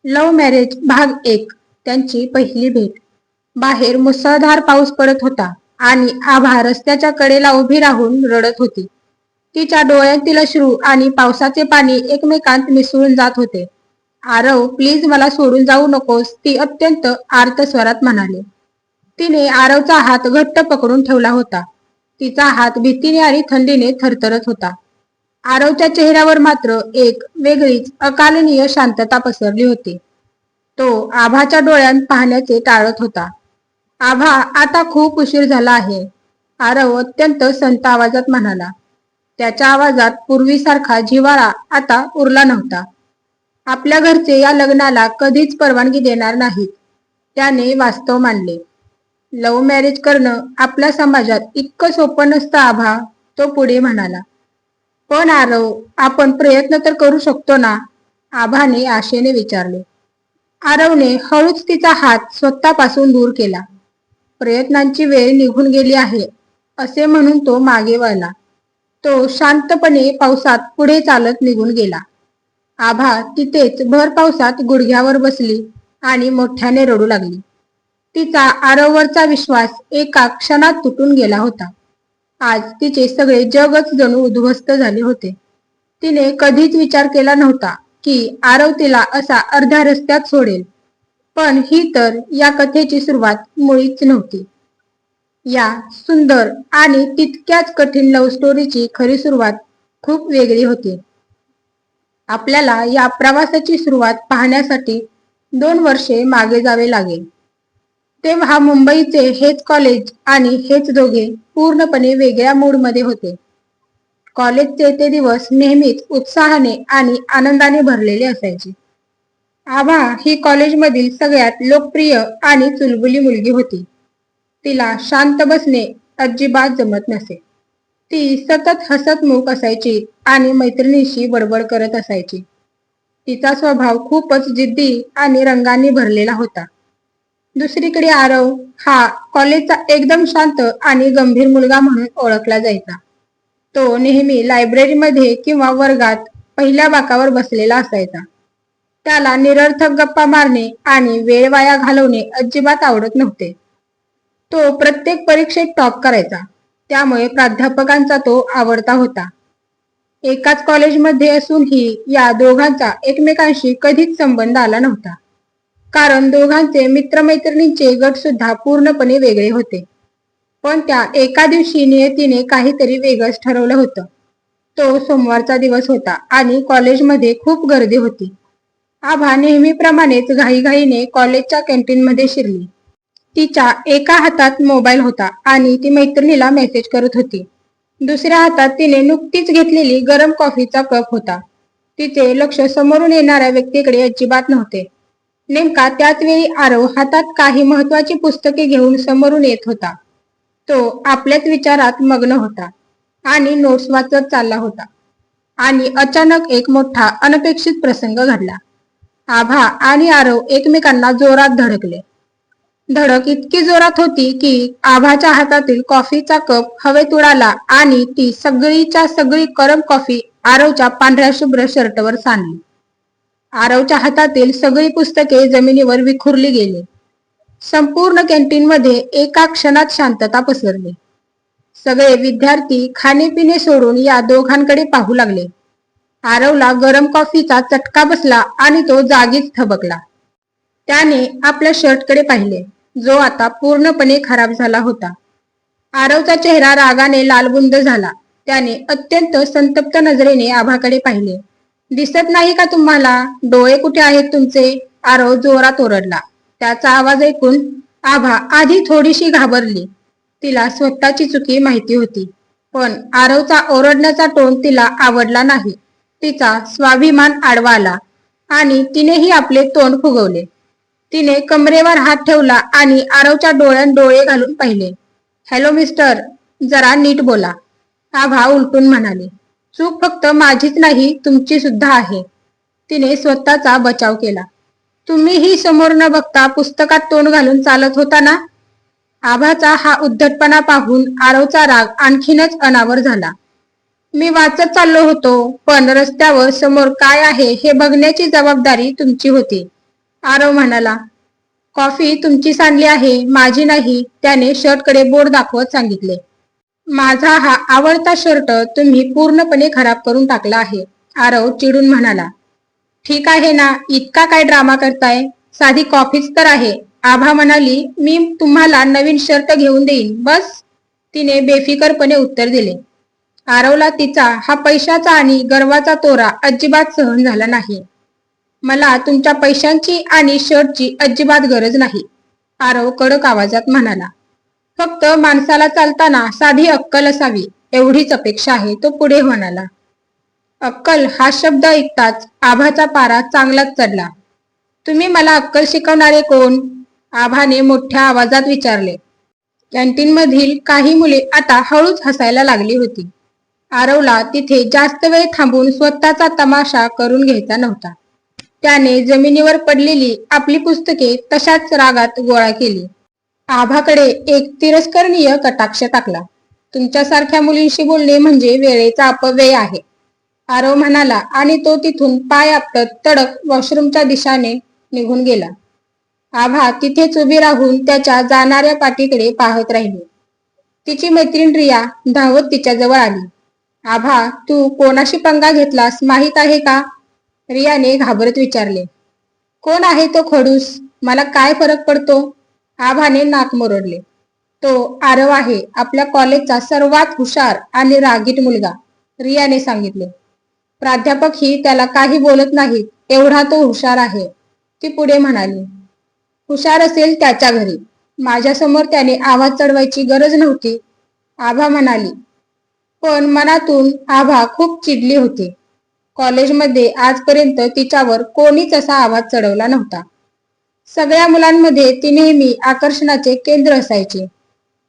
Love marriage भाग 1. त्यांची पहिली भेट. बाहेर मुसळधार पाऊस पडत होता आणि आभा रस्त्याच्या कडेला उभी राहून रडत होती. तिच्या डोळ्यातील अश्रू आणि पावसाचे पाणी एकमेकांत मिसळून जात होते. आरव, प्लीज मला सोडून जाऊ नकोस, ती अत्यंत आर्त स्वरात म्हणाली. तिने आरवचा हात घट्ट पकडून ठेवला होता. तिचा हात भीतीने आणि थंडीने थरथरत होता. आरवच्या चेहऱ्यावर मात्र एक वेगळीच अकालनीय शांतता पसरली होती. तो आभाच्या डोळ्यात पाहण्याचे टाळत होता. आभा, आता खूप उशीर झाला आहे, आरव अत्यंत संत आवाजात म्हणाला. त्याच्या आवाजात पूर्वीसारखा जिव्हाळा आता उरला नव्हता. आपल्या घरचे या लग्नाला कधीच परवानगी देणार नाहीत, त्याने वास्तव मानले. लव्ह मॅरेज करणं आपल्या समाजात इतकं सोपं नसतं आभा, तो पुढे म्हणाला. पण आरव, आपण प्रयत्न तर करू शकतो ना, आभाने आशेने विचारले. आरवने हळूच तिचा हात स्वतःपासून दूर केला. प्रयत्नांची वेळ निघून गेली आहे, असे म्हणून तो मागे वळला. तो शांतपणे पावसात पुढे चालत निघून गेला. आभा तिथेच भर पावसात गुडघ्यावर बसली आणि मोठ्याने रडू लागली. तिचा आरववरचा विश्वास एका क्षणात तुटून गेला होता. आज तिचे सगळे जगच जणू उद्ध्वस्त झाले होते. तिने कधीच विचार केला नव्हता की आरव तिला असा अर्ध्या रस्त्यात सोडेल. पण ही तर या कथेची सुरुवात मुळीच नव्हती. या सुंदर आणि तितक्याच कठीण लव्ह स्टोरीची खरी सुरुवात खूप वेगळी होती. आपल्याला या प्रवासाची सुरुवात पाहण्यासाठी 2 वर्षे मागे जावे लागेल. तेव्हा मुंबईचे हेच कॉलेज आणि हेच दोघे पूर्णपणे वेगळ्या मूडमध्ये होते. कॉलेजचे ते दिवस नेहमीच उत्साहाने आणि आनंदाने भरलेले असायचे. आभा ही कॉलेजमधील सगळ्यात लोकप्रिय आणि चुलबुली मुलगी होती. तिला शांत बसणे अजिबात जमत नसे. ती सतत हसतमुख असायची आणि मैत्रिणीशी बडबड करत असायची. तिचा स्वभाव खूपच जिद्दी आणि रंगांनी भरलेला होता. दुसरीकडे आरव हा कॉलेजचा एकदम शांत आणि गंभीर मुलगा म्हणून ओळखला जायचा. तो नेहमी लायब्ररीमध्ये किंवा वर्गात पहिल्या बाकावर बसलेला असायचा. त्याला निरर्थक गप्पा मारणे आणि वेळ वाया घालवणे अजिबात आवडत नव्हते. तो प्रत्येक परीक्षेत टॉप करायचा, त्यामुळे प्राध्यापकांचा तो आवडता होता. एकाच कॉलेजमध्ये असूनही या दोघांचा एकमेकांशी कधीच संबंध आला नव्हता, कारण दोघांचे मित्रमैत्रिणींचे गट सुद्धा पूर्णपणे वेगळे होते. पण त्या एका दिवशी नियतीने काहीतरी वेगळंच ठरवलं होतं. तो सोमवारचा दिवस होता आणि कॉलेजमध्ये खूप गर्दी होती. आभा नेहमीप्रमाणेच घाईघाईने कॉलेजच्या कॅन्टीनमध्ये शिरली. तिच्या एका हातात मोबाईल होता आणि ती मैत्रिणीला मेसेज करत होती. दुसऱ्या हातात तिने नुकतीच घेतलेली गरम कॉफीचा कप होता. तिचे लक्ष समोरून येणाऱ्या व्यक्तीकडे अजिबात नव्हते. नेमका त्याच वेळी आरव हातात काही महत्वाची पुस्तके घेऊन समोरून येत होता. तो आपल्याच विचारात मग्न होता आणि नोट्स वाचत चालला होता. आणि अचानक एक मोठा अनपेक्षित प्रसंग घडला. आभा आणि आरव एकमेकांना जोरात धडकले. धडक इतकी जोरात होती की आभाच्या हातातील कॉफीचा कप हवेत उडाला आणि ती सगळीच्या सगळी गरम कॉफी आरवच्या पांढऱ्या शुभ्र शर्टवर सांडली. आरवच्या हातातील सगळी पुस्तके जमिनीवर विखुरली गेली. संपूर्ण कॅन्टीनमध्ये एका क्षणात शांतता पसरली. सगळे विद्यार्थी खाणेपिणे सोडून या दोघांकडे पाहू लागले. आरवला गरम कॉफीचा चटका बसला आणि तो जागीच थबकला. त्याने आपल्या शर्टकडे पाहिले, जो आता पूर्णपणे खराब झाला होता. आरवचा चेहरा रागाने लालबुंद झाला. त्याने अत्यंत संतप्त नजरेने आभाकडे पाहिले. दिसत नाही का तुम्हाला? डोळे कुठे आहेत तुमचे? आरव जोरात ओरडला. त्याचा आवाज ऐकून आभा आधी थोडीशी घाबरली. तिला स्वतःची चुकी माहिती होती, पण आरवचा ओरडण्याचा टोन तिला आवडला नाही. तिचा स्वाभिमान आडवा आला आणि तिनेही आपले तोंड फुगवले. तिने कमरेवर हात ठेवला आणि आरवच्या डोळ्यात डोळे घालून पाहिले. हॅलो मिस्टर, जरा नीट बोला, आभा उलटून म्हणाले. चूक फक्त माझीच नाही, तुमची सुद्धा आहे. तिने स्वतःचा बचाव केला. तुम्हीही समोर न बघता पुस्तकात तोंड घालून चालत होता ना? आभाचा हा उद्धटपणा पाहून आरवचा राग आणखीनच अनावर झाला. मी वाचत चाललो होतो, पण रस्त्यावर समोर काय आहे हे बघण्याची जबाबदारी तुमची होती. आरव म्हणाला. कॉफी तुमचीच आणली आहे, माझी नाही, त्याने शर्टकडे बोट दाखवत सांगितले. माझा हा आवडता शर्ट तुम्ही पूर्णपणे खराब करून टाकला आहे, आरव चिडून म्हणाला. ठीक आहे ना, इतका काय ड्रामा करताय, साधी कॉफीच तर आहे. आभा म्हणाली, मी तुम्हाला नवीन शर्ट घेऊन देईन बस, तिने बेफिकरपणे उत्तर दिले. आरवला तिचा हा पैशाचा आणि गर्वाचा तोरा अजिबात सहन झाला नाही. मला तुमच्या पैशांची आणि शर्टची अजिबात गरज नाही, आरव कडक आवाजात म्हणाला. फक्त माणसाला चालताना साधी अक्कल असावी एवढीच अपेक्षा आहे, तो पुढे म्हणाला. अक्कल हा शब्द ऐकताच आभाचा पारा चांगलाच चढला. तुम्ही मला अक्कल शिकवणारे कोण, आभाने मोठ्या आवाजात विचारले. कॅन्टीन मधील काही मुले आता हळूच हसायला लागली होती. आरवला तिथे जास्त वेळ थांबून स्वतःचा तमाशा करून घ्यायचा नव्हता. त्याने जमिनीवर पडलेली आपली पुस्तके तशाच रागात गोळा केली. आभाकडे एक तिरस्करणीय कटाक्ष टाकला. तुमच्यासारख्या मुलींशी बोलणे म्हणजे वेळेचा अपव्यय आहे, आरव म्हणाला आणि तो तिथून पाय आपटत तडक वॉशरूमच्या दिशेने निघून गेला. आभा तिथेच उभी राहून त्याच्या जाणाऱ्या पाठीकडे पाहत राहिली. तिची मैत्रीण रिया धावत तिच्याजवळ आली. आभा, तू कोणाशी पंगा घेतलास माहित आहे का, रियाने घाबरत विचारले. कोण आहे तो खडूस, मला काय फरक पडतो, आभाने नाक मोरडले. तो आरव आहे, आपल्या कॉलेजचा सर्वात हुशार आणि रागीट मुलगा, रियाने सांगितले. प्राध्यापकही त्याला काही बोलत नाहीत, एवढा तो हुशार आहे, ती पुढे म्हणाली. हुशार असेल त्याच्या घरी, माझ्यासमोर त्याने आवाज चढवायची गरज नव्हती, आभा म्हणाली. पण मनातून आभा खूप चिडली होती. कॉलेजमध्ये आजपर्यंत तिच्यावर कोणीच असा आवाज चढवला नव्हता. सगळ्या मुलांमध्ये ती नेहमी आकर्षणाचे केंद्र असायची,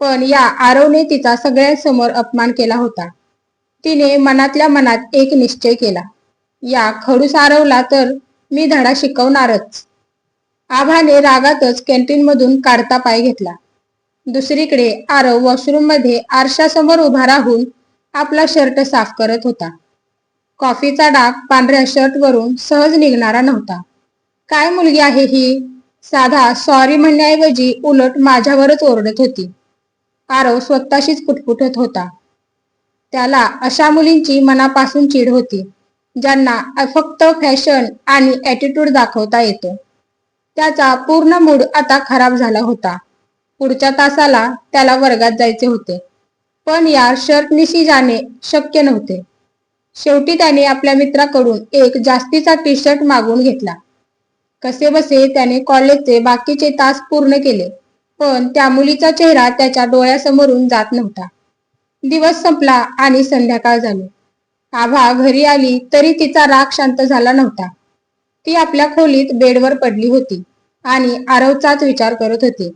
पण या आरवने तिचा सगळ्यांसमोर अपमान केला होता. तिने मनातल्या मनात एक निश्चय केला, या खडूस आरवला तर मी धडा शिकवणारच. आभाने रागातच कॅन्टीन मधून काढता पाय घेतला. दुसरीकडे आरव वॉशरूम मध्ये आरशासमोर उभा राहून आपला शर्ट साफ करत होता. कॉफीचा डाग पांढऱ्या शर्ट वरून सहज निघणारा नव्हता. काय मुलगी आहे ही, साधा सॉरी म्हणण्याऐवजी उलट माझ्यावरच ओरडत होती, आरव स्वतःशीच पुटपुटत होता. त्याला अशा मुलींची मनापासून चीड होती, ज्यांना फक्त फॅशन आणि ॲटिट्यूड दाखवता येतो. त्याचा पूर्ण मूड आता खराब झाला होता. पुढच्या तासाला त्याला वर्गात जायचे होते, पण या शर्टनिशी जाणे शक्य नव्हते. शेवटी त्याने आपल्या मित्राकडून एक जास्तीचा टी शर्ट मागवून घेतला. कसेबसे त्याने कॉलेजचे बाकीचे तास पूर्ण केले, पण त्या मुलीचा चेहरा त्याच्या डोळ्यासमोरून जात नव्हता. दिवस संपला आणि संध्याकाळ झाली. आभा घरी आली तरी तिचा राग शांत झाला नव्हता. ती आपल्या खोलीत बेडवर पडली होती आणि आरवचाच विचार करत होती.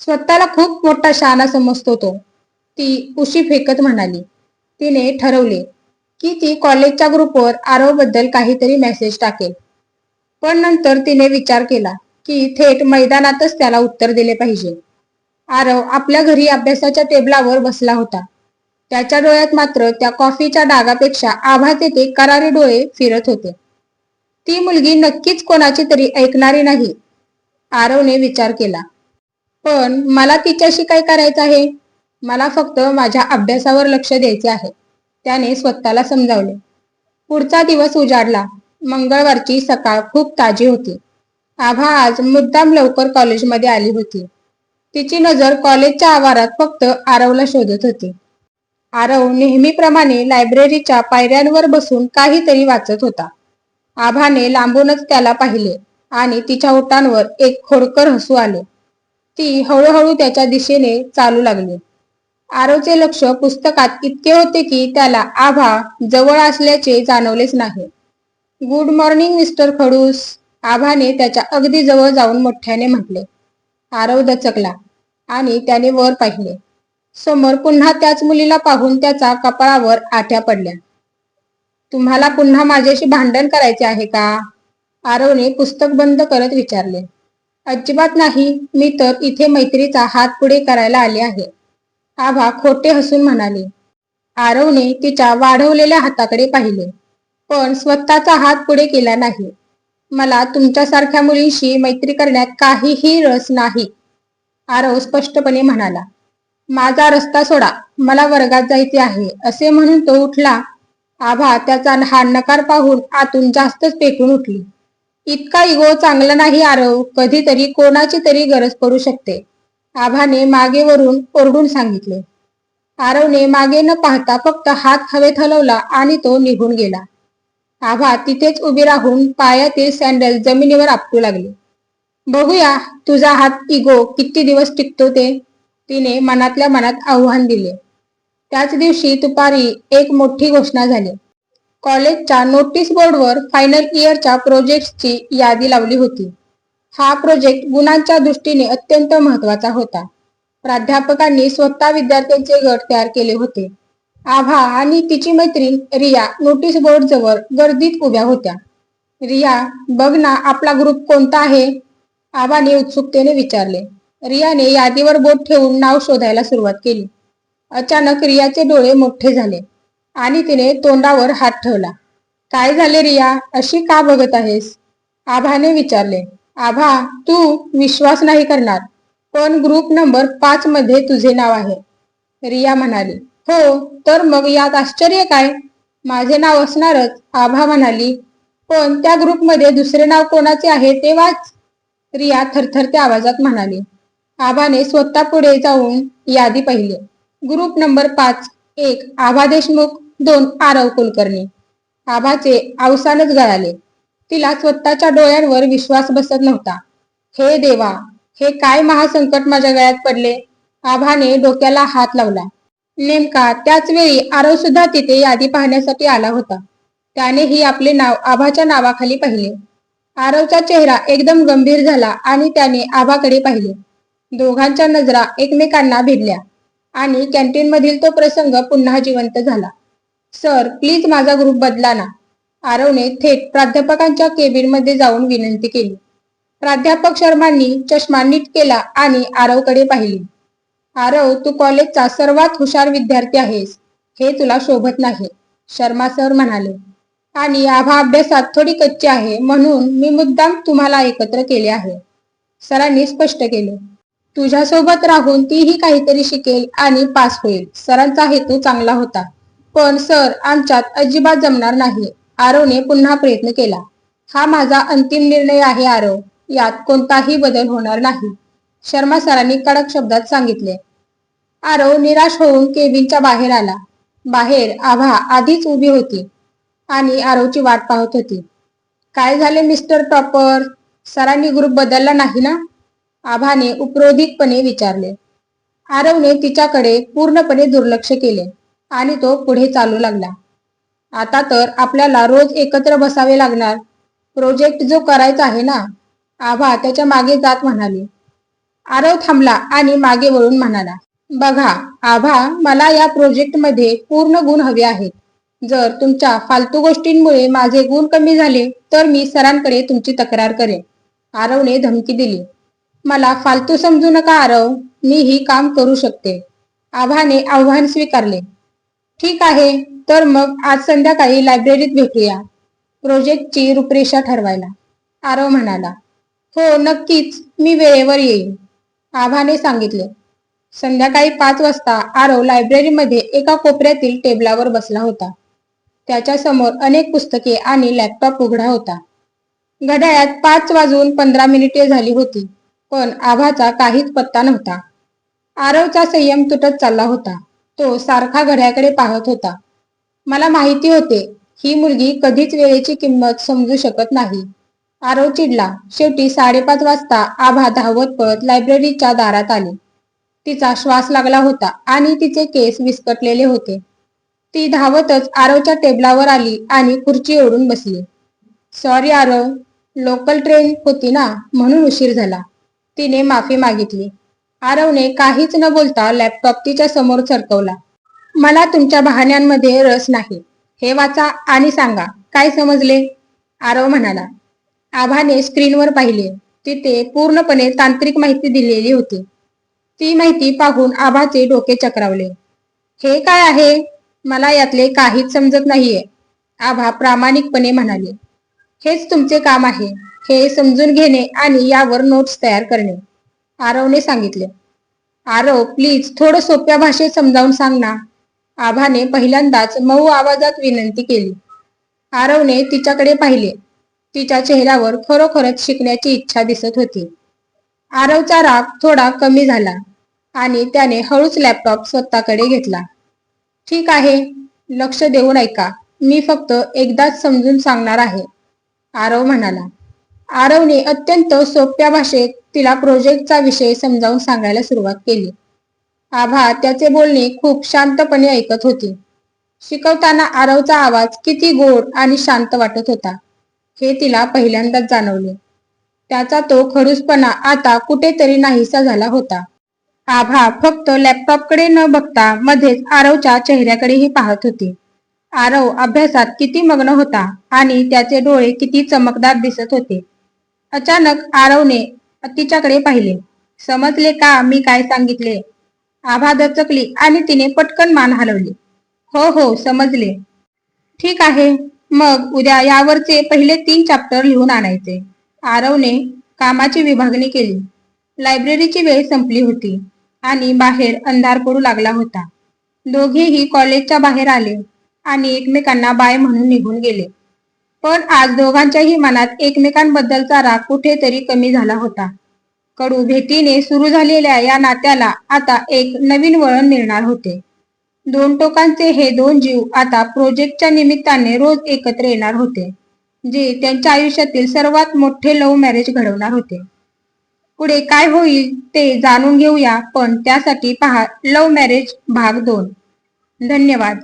स्वतःला खूप मोठा शहाणा समजतो तो, ती उशी फेकत म्हणाली. तिने ठरवले की ती कॉलेजच्या ग्रुपवर आरवबद्दल काहीतरी मेसेज टाकेल. पण नंतर तिने विचार केला की थेट मैदानातच त्याला उत्तर दिले पाहिजे. आरव आपल्या घरी अभ्यासाच्या टेबलावर बसला होता. त्याच्या डोळ्यात मात्र त्या कॉफीच्या डागापेक्षा आभाचे ते करारी डोळे फिरत होते. ती मुलगी नक्कीच कोणाची तरी ऐकणारी नाही, आरवने विचार केला. पण मला तिच्याशी काय करायचं आहे, मला फक्त माझ्या अभ्यासावर लक्ष द्यायचे आहे, त्याने स्वतःला समजावले. पुढचा दिवस उजाडला. मंगळवारची सकाळ खूप ताजी होती. आभा आज मुद्दाम लवकर कॉलेजमध्ये आली होती. तिची नजर कॉलेजच्या आवारात फक्त आरवला शोधत होती. आरव नेहमीप्रमाणे लायब्ररीच्या पायऱ्यांवर बसून काहीतरी वाचत होता. आभाने लांबूनच त्याला पाहिले आणि तिच्या ओठांवर एक खोडकर हसू आले. ती हळूहळू त्याच्या दिशेने चालू लागली. आरवचे लक्ष पुस्तकात इतके होते की त्याला आभा जवळ असल्याचे जाणवलेच नाही. गुड मॉर्निंग मिस्टर खडूस, आभाने त्याच्या अगदी जवळ जाऊन मोठ्याने म्हटले. आरव दचकला आणि त्याने वर पाहिले. समोर पुन्हा त्याच मुलीला पाहून त्याचा कपाळावर आठ्या पडल्या. तुम्हाला पुन्हा माझ्याशी भांडण करायचे आहे का, आरवने पुस्तक बंद करत विचारले. अजिबात नाही, मी तर इथे मैत्रीचा हात पुढे करायला आले आहे, आभा खोटे हसून म्हणाली. आरवने तिच्या वाढवलेल्या हाताकडे पाहिले, पण स्वतःचा हात पुढे केला नाही. मला तुमच्यासारख्या मुलींशी मैत्री करण्यात काहीही रस नाही, आरव स्पष्टपणे म्हणाला. माझा रस्ता सोडा, मला वर्गात जायचे आहे, असे म्हणून तो उठला. आभा त्याचा हा नकार पाहून आतून जास्तच पेटून उठली. इतका इगो चांगला नाही आरव, कधीतरी कोणाची तरी गरज पडू शकते, आभाने मागे वरून ओरडून सांगितले. आरवने मागे न पाहता फक्त हात हवेत हलवला आणि तो निघून गेला. आभा तिथेच उभी राहून पायातील सँडल जमिनीवर आपटू लागले. बघूया तुझा हात इगो किती दिवस टिकतो ते, तिने मनातल्या मनात आव्हान दिले. त्याच दिवशी दुपारी एक मोठी घोषणा झाली. कॉलेजच्या नोटीस बोर्डवर फायनल इयरच्या प्रोजेक्टची यादी लावली होती. हा प्रोजेक्ट गुणांच्या दृष्टीने अत्यंत महत्वाचा होता. प्राध्यापकांनी स्वतः विद्यार्थ्यांचे गट तयार केले होते. आभा आणि तिची मैत्रीण रिया नोटीस बोर्ड जवळ गर्दीत उभ्या होत्या. रिया, बघ ना आपला ग्रुप कोणता आहे, आभाने उत्सुकतेने विचारले. रियाने यादीवर बोट ठेवून नाव शोधायला सुरुवात केली. अचानक रियाचे डोळे मोठे झाले आणि तिने तोंडावर हात ठेवला. काय झाले रिया, अशी का बघत आहेस, आभाने विचारले. आभा, तू विश्वास नाही करणार, पण ग्रुप नंबर 5 मध्ये तुझे नाव आहे, रिया म्हणाली. हो, तर मग यात आश्चर्य काय, माझे नाव असणारच, आभा म्हणाली. पण त्या ग्रुपमध्ये दुसरे नाव कोणाचे आहे ते वाच, रिया थरथरत्या आवाजात म्हणाली. आभाने स्वतः पुढे जाऊन यादी पाहिली. ग्रुप नंबर 5, 1 आभा देशमुख, 2 आरव कुलकर्णी. आभाचे अवसानच गळाले. तिला स्वतःच्या डोळ्यांवर विश्वास बसत नव्हता. हे देवा, हे काय महासंकट माझ्या गळ्यात पडले, आभाने डोक्याला हात लावला. नेमका त्याच वेळी आरव सुद्धा तिथे यादी पाहण्यासाठी आला होता. त्यानेही आपले नाव आभाच्या नावाखाली पाहिले. आरवचा चेहरा एकदम गंभीर झाला आणि त्याने आभाकडे पाहिले. दोघांच्या नजरा एकमेकांना भिडल्या आणि कॅन्टीन मधील तो प्रसंग पुन्हा जिवंत झाला. सर, प्लीज माझा ग्रुप बदला ना, आरवने थेट प्राध्यापकांच्या केबिन मध्ये जाऊन विनंती केली. प्राध्यापक शर्मांनी चष्मा नीट केला आणि आरवकडे पाहिले. आरव, तू कॉलेजचा सर्वात हुशार विद्यार्थी आहेस, हे तुला शोभत नाही, शर्मा सर म्हणाले. आणि आभा अभ्यासात थोडी कच्ची आहे, म्हणून मी मुद्दाम तुम्हाला एकत्र केले आहे, सरांनी स्पष्ट केले. तुझ्यासोबत राहून तीही काहीतरी शिकेल आणि पास होईल, सरांचा हेतू चांगला होता. पण सर, आमच्यात अजिबात जमणार नाही, आरवने पुन्हा प्रयत्न केला. हा माझा अंतिम निर्णय आहे आरव, यात कोणताही बदल होणार नाही, शर्मा सरांनी कडक शब्दात सांगितले. आरव निराश होऊन केबिनच्या बाहेर आला. बाहेर आभा आधीच उभी होती आणि आरवची वाट पाहत होती. काय झाले मिस्टर टॉपर, सरांनी ग्रुप बदलला नाही ना, आभाने उपरोधिकपणे विचारले. आरवने तिच्याकडे पूर्णपणे दुर्लक्ष केले आणि तो पुढे चालू लागला. आता तर आपल्याला रोज एकत्र बसावे लागणार, प्रोजेक्ट जो करायचा आहे ना, आभा त्याच्या मागे जात म्हणाली. आरव थांबला आणि मागे वळून म्हणाला. बघा आभा, मला या प्रोजेक्ट मध्ये पूर्ण गुण हवे आहेत. जर तुमच्या फालतू गोष्टींमुळे माझे गुण कमी झाले तर मी सरांकडे तुमची तक्रार करेन, आरवने धमकी दिली. मला फालतू समजू नका आरव, मी ही काम करू शकते, आभाने आव्हान स्वीकारले. ठीक आहे, तर मग आज संध्याकाळी लायब्ररीत भेटूया, प्रोजेक्टची रूपरेषा ठरवायला, आरव म्हणाला. हो नक्कीच, मी वेळेवर येईन, आभाने सांगितले. संध्याकाळी 5 वाजता आरव लायब्ररीमध्ये एका कोपऱ्यातील टेबलावर बसला होता. त्याच्या समोर अनेक पुस्तके आणि लॅपटॉप उघडा होता. घड्याळात 5:15 झाली होती, पण आभाचा काहीच पत्ता नव्हता. आरवचा संयम तुटत चालला होता. तो सारखा घड्याकडे पाहत होता. मला माहिती होते, ही मुलगी कधीच वेळेची किंमत समजू शकत नाही, आरव चिडला. शेवटी 5:30 वाजता आभा धावत पळत लायब्ररीच्या दारात आली. तिचा श्वास लागला होता आणि तिचे केस विस्कटलेले होते. ती धावतच आरवच्या टेबलावर आली आणि खुर्ची ओढून बसली. सॉरी आरव, लोकल ट्रेन होती ना, म्हणून उशीर झाला, तिने माफी मागितली. आरवने काहीच न बोलता लॅपटॉप तिच्या समोर सरकवला. मला तुमच्या बहाण्यांमध्ये रस नाही, हे वाचा आणि सांगा काय समजले, आरव म्हणाला. आभाने स्क्रीनवर पाहिले. तिथे पूर्णपणे तांत्रिक माहिती दिलेली होती. ती माहिती पाहून आभाचे डोके चक्रावले. हे काय आहे, मला यातले काहीच समजत नाहीये, आभा प्रामाणिकपणे म्हणाले. हेच तुमचे काम आहे, हे समजून घेणे आणि यावर नोट्स तयार करणे, आरवने सांगितले. आरव, प्लीज थोडं सोप्या भाषेत समजावून सांग ना, आभाने पहिल्यांदाच मऊ आवाजात विनंती केली. आरवने तिच्याकडे पाहिले. तिच्या चेहऱ्यावर खरोखरच शिकण्याची इच्छा दिसत होती. आरवचा राग थोडा कमी झाला आणि त्याने हळूच लॅपटॉप स्वतःकडे घेतला. ठीक आहे, लक्ष देऊन ऐका, मी फक्त एकदाच समजून सांगणार आहे, आरव म्हणाला. आरवने अत्यंत सोप्या भाषेत तिला प्रोजेक्टचा विषय समजावून सांगायला सुरुवात केली. आभा त्याचे बोलणे खूप शांतपणे ऐकत होती. शिकवताना आरवचा आवाज किती गोड आणि शांत वाटत होता, हे तिला पहिल्यांदाच जाणवले. त्याचा तो खडूसपणा आता कुठेतरी नाहीसा झाला होता. आभा फक्त लॅपटॉपकडे न बघता मध्येच आरवच्या चेहऱ्याकडेही पाहत होती. आरव अभ्यासात किती मग्न होता आणि त्याचे डोळे किती चमकदार दिसत होते. अचानक आरवने तिच्याकडे पाहिले. समजले का मी काय सांगितले? आभा दचकली आणि तिने पटकन मान हलवली. हो हो, समजले. ठीक आहे, मग उद्या यावरचे पहिले 3 चॅप्टर लिहून आणायचे. आरवने कामाची विभागणी केली. लायब्ररीची वेळ संपली होती आणि बाहेर अंधार पडू लागला होता. दोघेही कॉलेजच्या बाहेर आले आणि एकमेकांना बाय म्हणून निघून गेले. पण आज दोघांच्याही मनात एकमेकांबद्दलचा राग कुठेतरी कमी झाला होता. कडू भेटीने सुरू झालेल्या या नात्याला आता एक नवीन वळण मिळणार होते. दोन टोकांचे हे दोन जीव आता प्रोजेक्टच्या निमित्ताने रोज एकत्र येणार होते, जे त्यांच्या आयुष्यातील सर्वात मोठे लव्ह मॅरेज घडवणार होते. पुढे काय होईल ते जाणून घेऊया, पण त्यासाठी पहा लव्ह मॅरेज भाग 2. धन्यवाद.